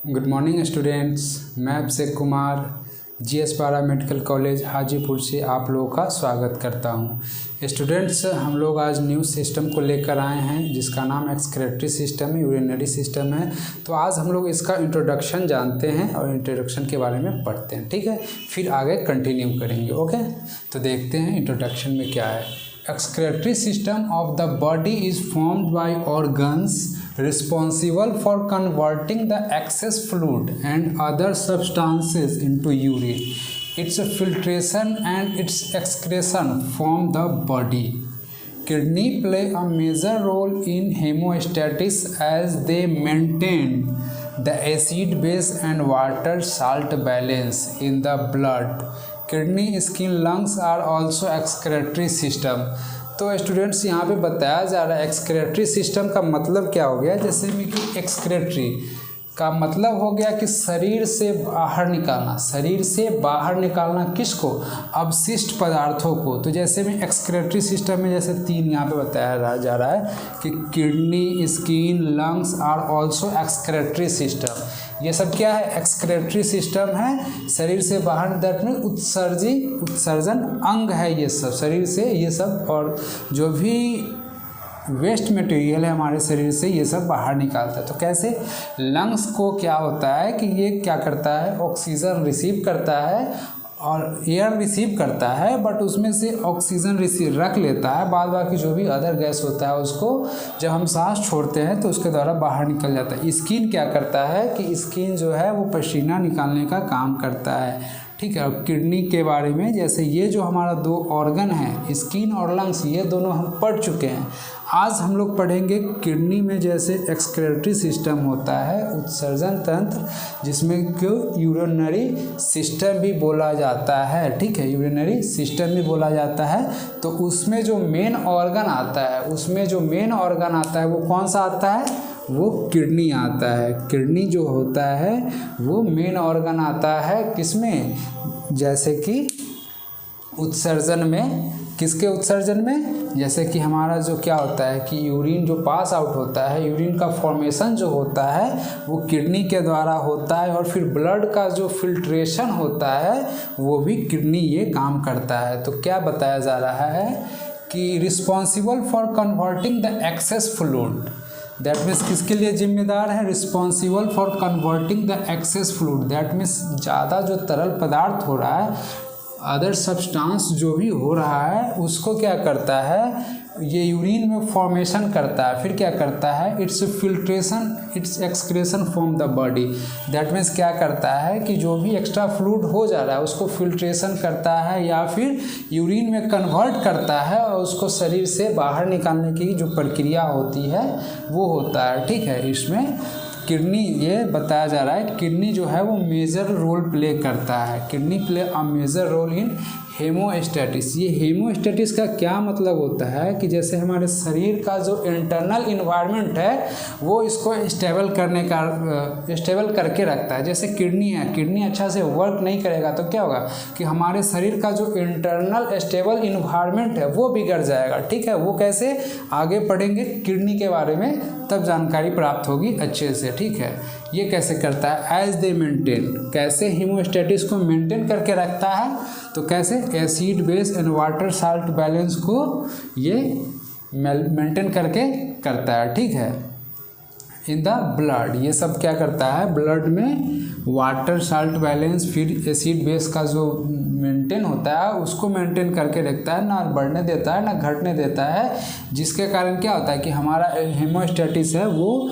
Good morning students. मैं Abhishek Kumar GS पारा medical college Hajipur से आप लोगों का स्वागत करता हूं। स्टूडेंट्स, हम लोग आज न्यू सिस्टम को लेकर आए हैं जिसका नाम एक्सक्रेटरी सिस्टम है, यूरिनरी सिस्टम है। तो आज हम लोग इसका इंट्रोडक्शन जानते हैं और इंट्रोडक्शन के बारे में पढ़ते हैं, ठीक है। फिर आगे कंटिन्यू करेंगे, ओके। तो देखते हैं इंट्रोडक्शन में क्या है। Excretory system of the body is formed by organs responsible for converting the excess fluid and other substances into urine. Its filtration and its excretion from the body. Kidney play a major role in hemostasis as they maintain the acid base and water salt balance in the blood. Kidney, skin, lungs are also excretory system. तो students यहाँ पे बताया जा रहा है excretory system का मतलब क्या हो गया। जैसे में कि एक्सक्रेटरी का मतलब हो गया कि शरीर से बाहर निकालना, शरीर से बाहर निकालना किसको? अवशिष्ट पदार्थों को। तो जैसे में एक्सक्रेटरी सिस्टम में जैसे 3 यहाँ पे बताया जा रहा है कि kidney, skin, lungs are also excretory system. ये सब क्या है? एक्सक्रेटरी सिस्टम है। शरीर से बाहर में उत्सर्जन अंग है ये सब शरीर से, ये सब और जो भी वेस्ट मटेरियल है हमारे शरीर से ये सब बाहर निकालता है। तो कैसे? लंग्स को क्या होता है कि ये क्या करता है? ऑक्सीजन रिसीव करता है और एयर रिसीव करता है, बट उसमें से ऑक्सीजन रिसीव रख लेता है, बाद बाकी जो भी अदर गैस होता है उसको जब हम सांस छोड़ते हैं तो उसके द्वारा बाहर निकल जाता है। स्किन क्या करता है कि स्किन जो है वो पसीना निकालने का काम करता है, ठीक है। और किडनी के बारे में जैसे ये जो हमारा 2 ऑर्गन है, स्किन और लंग्स, ये दोनों हम पढ़ चुके हैं। आज हम लोग पढ़ेंगे किडनी में जैसे एक्सक्रेटरी सिस्टम होता है, उत्सर्जन तंत्र, जिसमें क्यों यूरिनरी सिस्टम भी बोला जाता है, ठीक है। यूरिनरी सिस्टम भी बोला जाता है। तो उसमें जो मेन ऑर्गन आता है वो कौन सा आता है? वो किडनी आता है। किडनी जो होता है वो मेन ऑर्गन आता है किसमें? जैसे कि उत्सर्जन में। किसके उत्सर्जन में? जैसे कि हमारा जो क्या होता है कि यूरिन जो पास आउट होता है, यूरिन का फॉर्मेशन जो होता है वो किडनी के द्वारा होता है, और फिर ब्लड का जो फिल्ट्रेशन होता है वो भी किडनी ये काम करता है। तो क्या बताया जा रहा है कि responsible for converting the access fluid, that means किसके लिए जिम्मेदार है? Responsible for converting the access fluid, that means ज़्यादा जो तरल पदार्थ हो रहा है, अदर सब्सटेंस जो भी हो रहा है उसको क्या करता है? ये यूरिन में फॉर्मेशन करता है, फिर क्या करता है? It's filtration, it's excretion from the body. That means क्या करता है कि जो भी एक्स्ट्रा फ्लूइड हो जा रहा है उसको फिल्ट्रेशन करता है या फिर यूरिन में कन्वर्ट करता है, और उसको शरीर से बाहर निकालने की जो प्रक्रिया होती है वो होता है, ठीक है। इसमें किडनी, ये बताया जा रहा है किडनी जो है वो मेजर रोल प्ले करता है। Kidney play a major role in homeostasis. ये हेमोस्टेटिस का क्या मतलब होता है कि जैसे हमारे शरीर का जो इंटरनल इन्वायरमेंट है वो इसको स्टेबल करके रखता है। जैसे किडनी है, किडनी अच्छा से वर्क नहीं करेगा तो क्या होगा कि हमारे शरीर का जो इंटरनल स्टेबल इन्वायरमेंट है वो बिगड़ जाएगा, ठीक है। वो कैसे? आगे पढ़ेंगे किडनी के बारे में, तब जानकारी प्राप्त होगी अच्छे से, ठीक है। ये कैसे करता है? एज दे मेंटेन, कैसे हीमोस्टेटिस को मेंटेन करके रखता है? तो कैसे? Acid base and water salt balance को ये मेंटेन करके करता है, ठीक है। इन द ब्लड, ये सब क्या करता है? ब्लड में वाटर साल्ट बैलेंस, फिर एसिड बेस का जो मेंटेन होता है उसको मेंटेन करके रखता है, ना बढ़ने देता है ना घटने देता है, जिसके कारण क्या होता है कि हमारा हेमोस्टेटिस है वो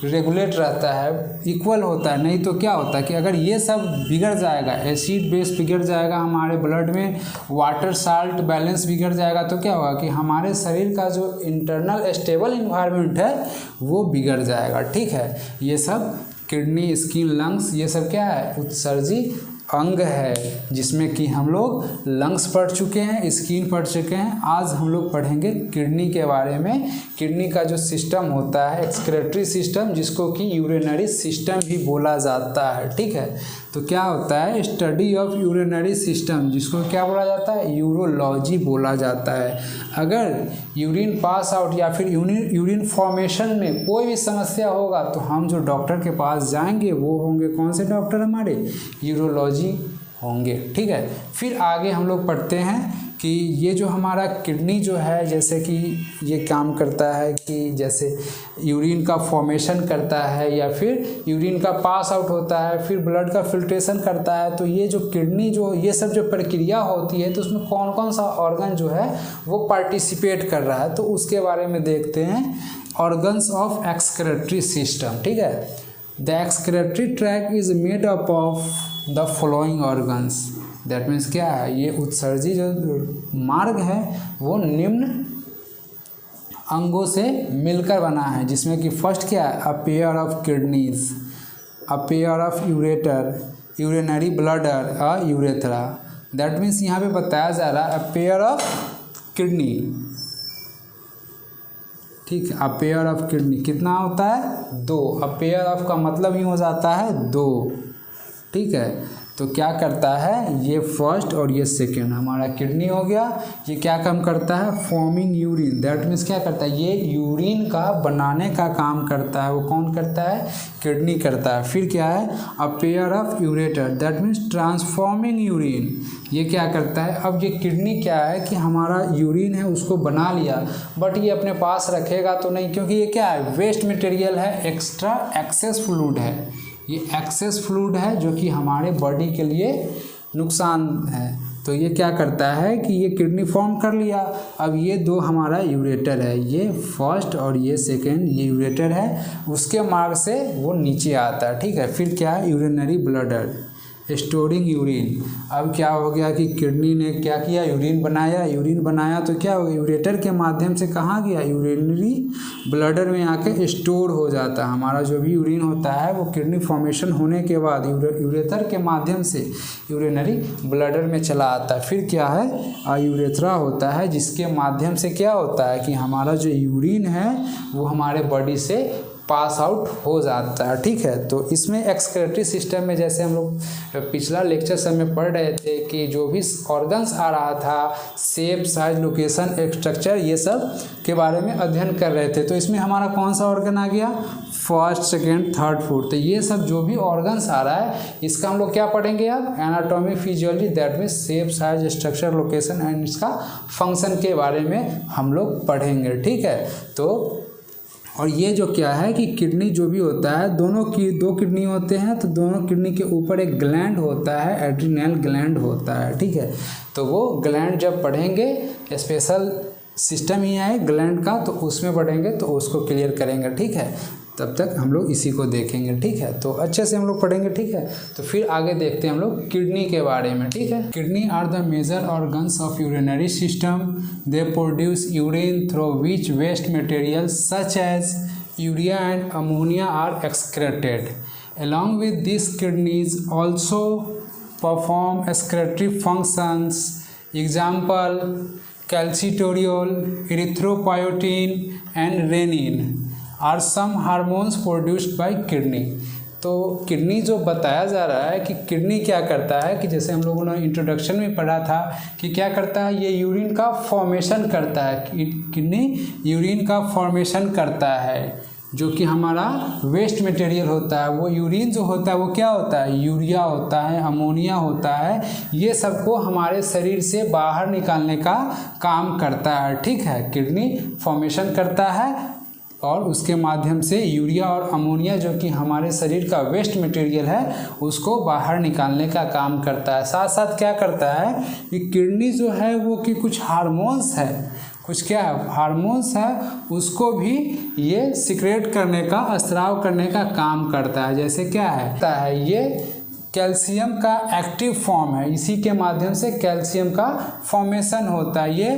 रेगुलेट रहता है, इक्वल होता है। नहीं तो क्या होता है कि अगर ये सब बिगड़ जाएगा, एसिड बेस बिगड़ जाएगा हमारे ब्लड में, वाटर साल्ट बैलेंस बिगड़ जाएगा, तो क्या होगा कि हमारे शरीर का जो इंटरनल स्टेबल इन्वायरमेंट है वो बिगड़ जाएगा, ठीक है। ये सब किडनी, स्किन, लंग्स, ये सब क्या है? उत्सर्जी अंग है, जिसमें कि हम लोग लंग्स पढ़ चुके हैं, स्किन पढ़ चुके हैं। आज हम लोग पढ़ेंगे किडनी के बारे में। किडनी का जो सिस्टम होता है एक्सक्रेटरी सिस्टम, जिसको कि यूरिनरी सिस्टम भी बोला जाता है, ठीक है। तो क्या होता है? स्टडी ऑफ यूरिनरी सिस्टम, जिसको क्या बोला जाता है? यूरोलॉजी बोला जाता है। अगर यूरिन पास आउट या फिर यूरिन फॉर्मेशन में कोई भी समस्या होगा तो हम जो डॉक्टर के पास जाएंगे वो होंगे कौन से डॉक्टर, हमारे यूरोलॉजी होंगे। ठीक है, फिर आगे हम लोग पढ़ते हैं कि ये जो हमारा किडनी जो है जैसे कि ये काम करता है कि जैसे यूरिन का फॉर्मेशन करता है या फिर यूरिन का पास आउट होता है, फिर ब्लड का फिल्ट्रेशन करता है। तो ये जो किडनी जो ये सब जो प्रक्रिया होती है तो उसमें कौन कौन सा ऑर्गन जो है वो पार्टिसिपेट कर रहा है, तो उसके बारे में देखते हैं। Organs of excretory system. ठीक है, the excretory track is made up of the following organs. That means क्या है, ये उत्सर्जी जो मार्ग है वो निम्न अंगों से मिलकर बना है, जिसमें कि फर्स्ट क्या है, a pair of kidneys, a pair of ureter, urinary bladder, a urethra. That means यहाँ पे बताया जा रहा है अ पेयर ऑफ किडनी। ठीक है, अ पेयर ऑफ किडनी कितना होता है, 2। अ पेयर ऑफ का मतलब ही हो जाता है 2। ठीक है, तो क्या करता है, ये फर्स्ट और ये सेकेंड हमारा किडनी हो गया। ये क्या काम करता है, फॉर्मिंग यूरिन। दैट मीन्स क्या करता है, ये यूरिन का बनाने का काम करता है। वो कौन करता है, किडनी करता है। फिर क्या है, a pair of ureter, that means transforming urine. ये क्या करता है, अब ये किडनी क्या है कि हमारा यूरिन है उसको बना लिया, बट ये अपने पास रखेगा तो नहीं, क्योंकि ये क्या है, वेस्ट मटेरियल है, एक्स्ट्रा एक्सेस फ्लूइड है। ये एक्सेस फ्लूइड है जो कि हमारे बॉडी के लिए नुकसान है। तो ये क्या करता है कि ये किडनी फॉर्म कर लिया। अब ये 2 हमारा यूरेटर है, ये फर्स्ट और ये सेकेंड, ये यूरेटर है, उसके मार्ग से वो नीचे आता है। ठीक है, फिर क्या है, यूरिनरी ब्लडर, स्टोरिंग यूरिन। अब क्या हो गया कि किडनी ने क्या किया, यूरिन बनाया तो क्या हो गया, यूरेटर के माध्यम से कहाँ गया, यूरिनरी ब्लडर में आके स्टोर हो जाता है। हमारा जो भी यूरिन होता है वो किडनी फॉर्मेशन होने के बाद यूरेटर के माध्यम से यूरिनरी ब्लडर में चला आता है। फिर क्या है, यूरेथ्रा होता है, जिसके माध्यम से क्या होता है कि हमारा जो यूरिन है वो हमारे बॉडी से पास आउट हो जाता है। ठीक है, तो इसमें एक्सक्रेटरी सिस्टम में जैसे हम लोग पिछला लेक्चर समय पढ़ रहे थे कि जो भी ऑर्गन्स आ रहा था, शेप, साइज, लोकेशन, स्ट्रक्चर, ये सब के बारे में अध्ययन कर रहे थे। तो इसमें हमारा कौन सा ऑर्गन आ गया, फर्स्ट, सेकेंड, थर्ड, फोर्थ। तो ये सब जो भी ऑर्गन्स आ रहा है इसका हम लोग क्या पढ़ेंगे, अब anatomy, physiology, that means shape, size, structure, location and इसका फंक्शन के बारे में हम लोग पढ़ेंगे। ठीक है, तो और ये जो क्या है कि किडनी जो भी होता है, दोनों की 2 किडनी होते हैं, तो दोनों किडनी के ऊपर एक ग्लैंड होता है, एड्रिनल ग्लैंड होता है। ठीक है, तो वो ग्लैंड जब पढ़ेंगे, स्पेशल सिस्टम ही है ग्लैंड का, तो उसमें पढ़ेंगे तो उसको क्लियर करेंगे। ठीक है, तब तक हम लोग इसी को देखेंगे। ठीक है, तो अच्छे से हम लोग पढ़ेंगे। ठीक है, तो फिर आगे देखते हैं हम लोग किडनी के बारे में। ठीक है, kidney are the major organs of urinary system. They produce urine through which waste material such as urea and ammonia are excreted. Along with these, kidneys also perform excretory functions. Example, calcitoriol, erythropoietin and renin are some hormones produced by kidney. तो kidney जो बताया जा रहा है कि kidney क्या करता है कि जैसे हम लोगों ने इंट्रोडक्शन में पढ़ा था कि क्या करता है, ये यूरिन का फॉर्मेशन करता है। किडनी यूरिन का फॉर्मेशन करता है, जो कि हमारा वेस्ट मटेरियल होता है। वो यूरिन जो होता है वो क्या होता है, यूरिया होता है, अमोनिया होता है, ये सबको हमारे शरीर से बाहर निकालने का काम करता है। ठीक है, किडनी फॉर्मेशन करता है और उसके माध्यम से यूरिया और अमोनिया जो कि हमारे शरीर का वेस्ट मटेरियल है उसको बाहर निकालने का काम करता है। साथ साथ क्या करता है कि किडनी जो है वो कि कुछ हार्मोन्स है, कुछ क्या हार्मोन्स है, उसको भी ये सिक्रेट करने का, स्राव करने का काम करता है। जैसे क्या है, ये कैल्शियम का एक्टिव फॉर्म है, इसी के माध्यम से कैल्शियम का फॉर्मेशन होता है। ये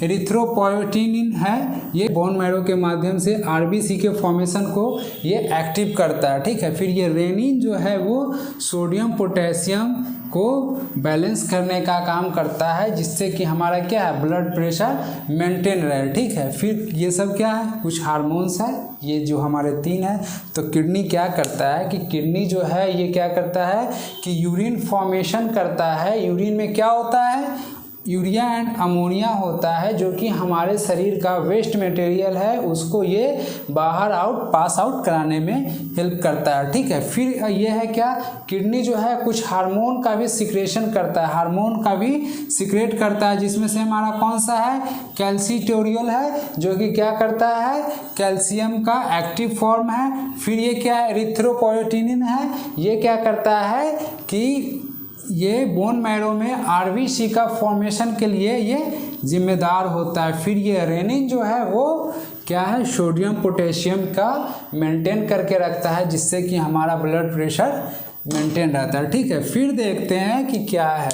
एरिथ्रोपोइटिन है, ये बोन मैरो के माध्यम से आरबीसी के फॉर्मेशन को ये एक्टिव करता है। ठीक है, फिर ये रेनिन जो है वो सोडियम पोटेशियम को बैलेंस करने का काम करता है, जिससे कि हमारा क्या है, ब्लड प्रेशर मेंटेन रहे। ठीक है, फिर ये सब क्या है, कुछ हार्मोन्स है, ये जो हमारे 3 है। तो किडनी क्या करता है कि किडनी जो है ये क्या करता है कि यूरिन फॉर्मेशन करता है। यूरिन में क्या होता है, यूरिया एंड अमोनिया होता है जो कि हमारे शरीर का वेस्ट मटेरियल है, उसको ये बाहर पास आउट कराने में हेल्प करता है। ठीक है, फिर ये है क्या, किडनी जो है कुछ हार्मोन का भी सिक्रेशन करता है, हार्मोन का भी सिक्रेट करता है, जिसमें से हमारा कौन सा है, कैल्सीटोरियल है, जो कि क्या करता है, कैल्शियम का एक्टिव फॉर्म है। फिर ये क्या है, एरिथ्रोपोएटिनिन है, ये क्या करता है कि ये बोन मैरो में आरबीसी का फॉर्मेशन के लिए ये जिम्मेदार होता है। फिर ये रेनिन जो है वो क्या है, सोडियम पोटेशियम का मेंटेन करके रखता है, जिससे कि हमारा ब्लड प्रेशर मेंटेन रहता है। ठीक है, फिर देखते हैं कि क्या है,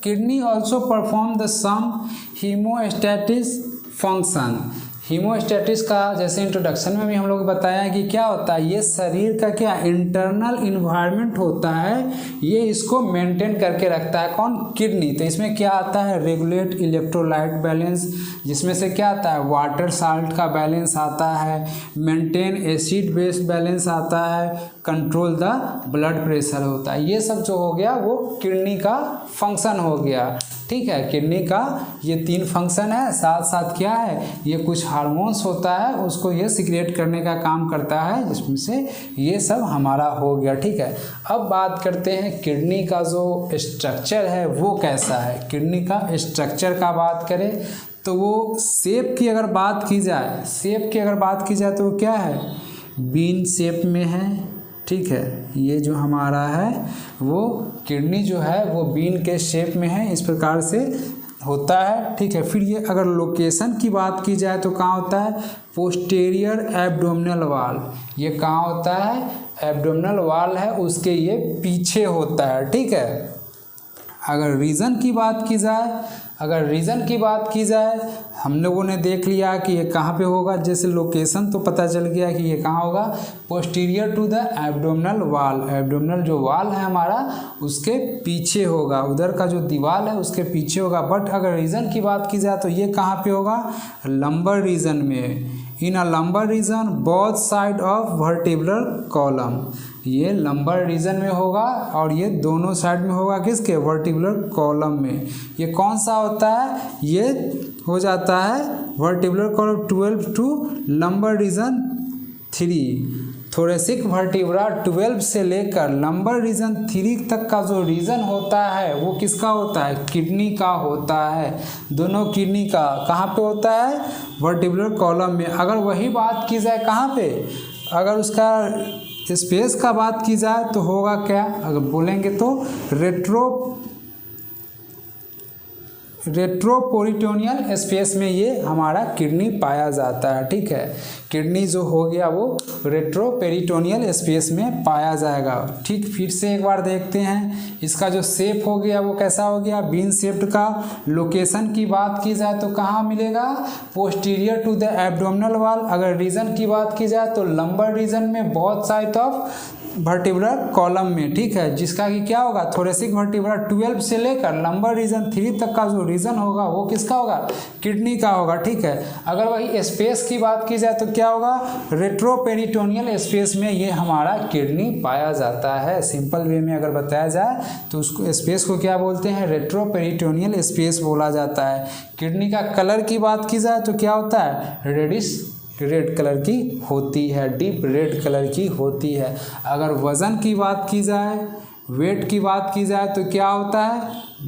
kidney also perform the some homeostasis function. Homeostasis का जैसे इंट्रोडक्शन में भी हम लोग बताया कि क्या होता है, ये शरीर का क्या इंटरनल इन्वायरमेंट होता है, ये इसको मेंटेन करके रखता है, कौन, किडनी। तो इसमें क्या आता है, रेगुलेट इलेक्ट्रोलाइट बैलेंस, जिसमें से क्या आता है, वाटर साल्ट का बैलेंस आता है, मेंटेन एसिड बेस बैलेंस आता है, कंट्रोल द ब्लड प्रेशर होता है। ये सब जो हो गया वो किडनी का फंक्शन हो गया। ठीक है, किडनी का ये 3 फंक्शन है, साथ साथ क्या है, ये कुछ हार्मोन्स होता है, उसको ये सिक्रेट करने का काम करता है, जिसमें से ये सब हमारा हो गया। ठीक है, अब बात करते हैं किडनी का जो स्ट्रक्चर है वो कैसा है। किडनी का स्ट्रक्चर का बात करें तो वो शेप की अगर बात की जाए, तो वो क्या है, बीन शेप में है। ठीक है, ये जो हमारा है वो किडनी जो है वो बीन के शेप में है, इस प्रकार से होता है। ठीक है, फिर ये अगर लोकेशन की बात की जाए तो कहाँ होता है, पोस्टीरियर एब्डोमिनल वॉल, ये कहाँ होता है, एब्डोमिनल वॉल है उसके ये पीछे होता है। ठीक है, अगर रीज़न की बात की जाए, हम लोगों ने देख लिया कि ये कहाँ पे होगा, जैसे लोकेशन तो पता चल गया कि ये कहाँ होगा, posterior to the abdominal wall, abdominal जो वॉल है हमारा उसके पीछे होगा, उधर का जो दीवार है उसके पीछे होगा। बट अगर रीजन की बात की जाए तो ये कहाँ पे होगा, लंबर रीजन में, in a lumbar region both side of vertebral column, ये लंबर रीजन में होगा और ये दोनों साइड में होगा, किसके, वर्टिब्रल कॉलम में। ये कौन सा होता है, ये हो जाता है vertebral column 12 to lumbar region 3। Thoracic vertebra 12 से लेकर लंबर रीजन 3 तक का जो रीजन होता है वो किसका होता है, किडनी का होता है। दोनों किडनी का कहाँ पे होता है, वर्टिब्रल कॉलम में। अगर वही बात की जाए कहाँ पे, अगर उसका स्पेस का बात की जाए तो होगा क्या, अगर बोलेंगे तो रेट्रोपेरिटोनियल स्पेस में ये हमारा किडनी पाया जाता है। ठीक है, किडनी जो हो गया वो रेट्रोपेरिटोनियल स्पेस में पाया जाएगा। ठीक, फिर से एक बार देखते हैं, इसका जो शेप हो गया वो कैसा हो गया, बीन शेप्ड का। लोकेशन की बात की जाए तो कहाँ मिलेगा, posterior to the abdominal wall. अगर रीजन की बात की जाए तो लंबर रीजन में, both side of vertebral column में। ठीक है, जिसका कि क्या होगा, थोरेसिक वर्टिब्रा 12 से लेकर लंबर रीजन 3 तक का जो रीजन होगा वो किसका होगा, किडनी का होगा। ठीक है, अगर वही स्पेस की बात की जाए तो क्या होगा, रेट्रोपेरिटोनियल स्पेस में ये हमारा किडनी पाया जाता है। सिंपल वे में अगर बताया जाए तो उसको स्पेस को क्या बोलते हैं, रेट्रोपेरिटोनियल स्पेस बोला जाता है। किडनी का कलर की बात की जाए तो क्या होता है, रेड कलर की होती है, डीप रेड कलर की होती है। अगर वज़न की बात की जाए, वेट की बात की जाए तो क्या होता है,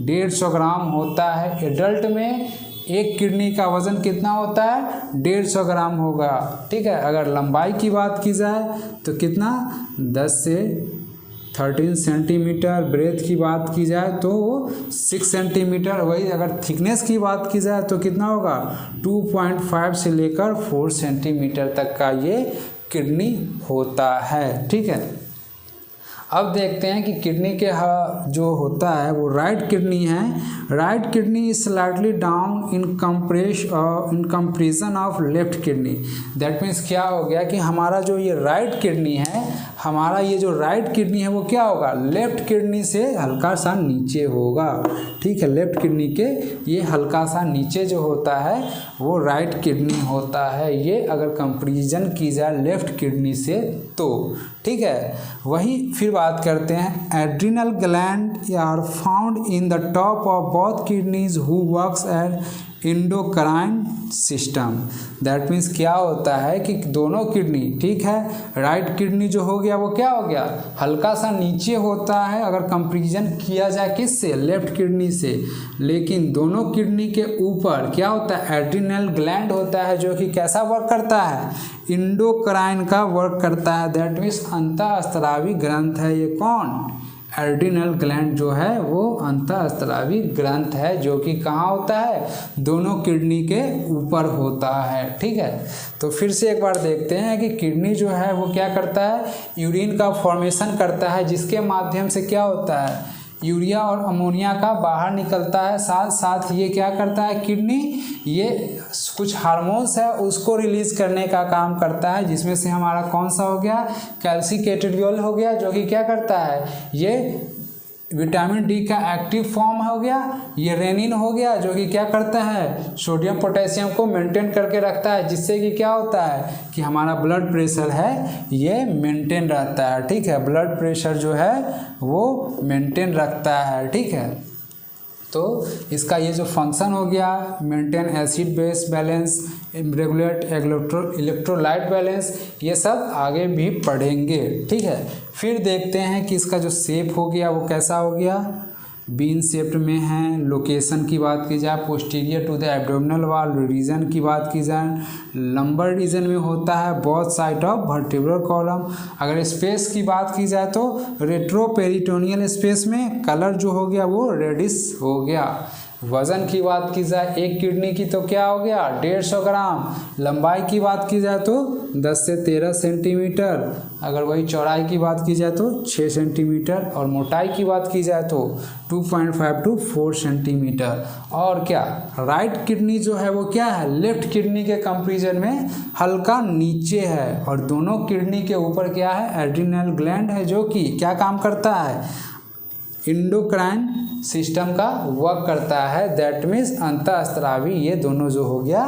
150 ग्राम होता है। एडल्ट में एक किडनी का वज़न कितना होता है, 150 ग्राम होगा। ठीक है, अगर लंबाई की बात की जाए तो कितना, 10 से 13 सेंटीमीटर। ब्रेथ की बात की जाए तो 6 सेंटीमीटर। वही अगर थिकनेस की बात की जाए तो कितना होगा, 2.5 से लेकर 4 सेंटीमीटर तक का ये किडनी होता है। ठीक है, अब देखते हैं कि किडनी के जो होता है वो राइट किडनी है। Right kidney is slightly down in comparison of left kidney. That means क्या हो गया कि हमारा जो ये राइट किडनी है, हमारा ये जो राइट किडनी है वो क्या होगा, लेफ्ट किडनी से हल्का सा नीचे होगा। ठीक है, लेफ्ट किडनी के ये हल्का सा नीचे जो होता है वो राइट किडनी होता है। ये अगर कंपैरिजन की जाए लेफ्ट किडनी से तो। ठीक है, वही फिर बात करते हैं, adrenal gland are found in the top of both kidneys who works at endocrine system. That means क्या होता है कि दोनों किडनी, ठीक है, राइट किडनी जो हो गया वो क्या हो गया, हल्का सा नीचे होता है अगर कंपैरिजन किया जाए किससे, लेफ्ट किडनी से। लेकिन दोनों किडनी के ऊपर क्या होता है, एड्रिनल ग्लैंड होता है जो कि कैसा वर्क करता है, इंडोक्राइन का वर्क करता है। दैट मीन्स अंतःस्रावी ग्रंथ है। ये कौन, एड्रिनल ग्लैंड जो है वो अंतःस्रावी ग्रंथ है जो कि कहाँ होता है, दोनों किडनी के ऊपर होता है। ठीक है, तो फिर से एक बार देखते हैं कि किडनी जो है वो क्या करता है, यूरिन का फॉर्मेशन करता है जिसके माध्यम से क्या होता है, यूरिया और अमोनिया का बाहर निकलता है। साथ साथ ये क्या करता है किडनी, ये कुछ हार्मोन्स है उसको रिलीज करने का काम करता है, जिसमें से हमारा कौन सा हो गया, कैल्सिकेट्रियोल हो गया, जो कि क्या करता है, ये विटामिन डी का एक्टिव फॉर्म हो गया। ये रेनिन हो गया जो कि क्या करता है, सोडियम पोटेशियम को मेंटेन करके रखता है, जिससे कि क्या होता है कि हमारा ब्लड प्रेशर है ये मेंटेन रहता है। ठीक है, ब्लड प्रेशर जो है वो मेंटेन रखता है। ठीक है, तो इसका ये जो फंक्शन हो गया, maintain acid base balance, regulate electrolyte balance, ये सब आगे भी पढ़ेंगे। ठीक है, फिर देखते हैं कि इसका जो शेप हो गया वो कैसा हो गया, बीन शेप्ड में है। लोकेशन की बात की जाए, posterior to the abdominal wall, region की बात की जाए, लंबर रीजन में होता है, both side of vertebral column. अगर स्पेस की बात की जाए तो रेट्रोपेरिटोनियल स्पेस में कलर जो हो गया वो रेडिश हो गया। वज़न की बात की जाए एक किडनी की तो क्या हो गया, 150 ग्राम। लंबाई की बात की जाए तो 10 से 13 सेंटीमीटर। अगर वही चौड़ाई की बात की जाए तो 6 सेंटीमीटर, और मोटाई की बात की जाए तो 2.5 to 4 सेंटीमीटर। और क्या, राइट किडनी जो है वो क्या है, लेफ्ट किडनी के कंपैरिजन में हल्का नीचे है, और दोनों किडनी के ऊपर क्या है, एड्रिनल ग्लैंड है जो कि क्या काम करता है, इंडोक्राइन सिस्टम का वर्क करता है। दैट मीन्स अंतःस्रावी ये दोनों जो हो गया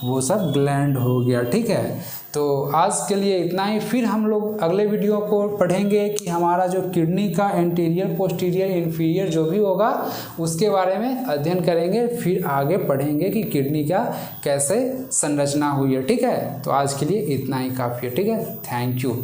वो सब ग्लैंड हो गया। ठीक है, तो आज के लिए इतना ही। फिर हम लोग अगले वीडियो को पढ़ेंगे कि हमारा जो किडनी का एंटीरियर, पोस्टीरियर, इन्फीरियर जो भी होगा उसके बारे में अध्ययन करेंगे। फिर आगे पढ़ेंगे कि किडनी का कैसे संरचना हुई है। ठीक है, तो आज के लिए इतना ही काफ़ी है। ठीक है, थैंक यू।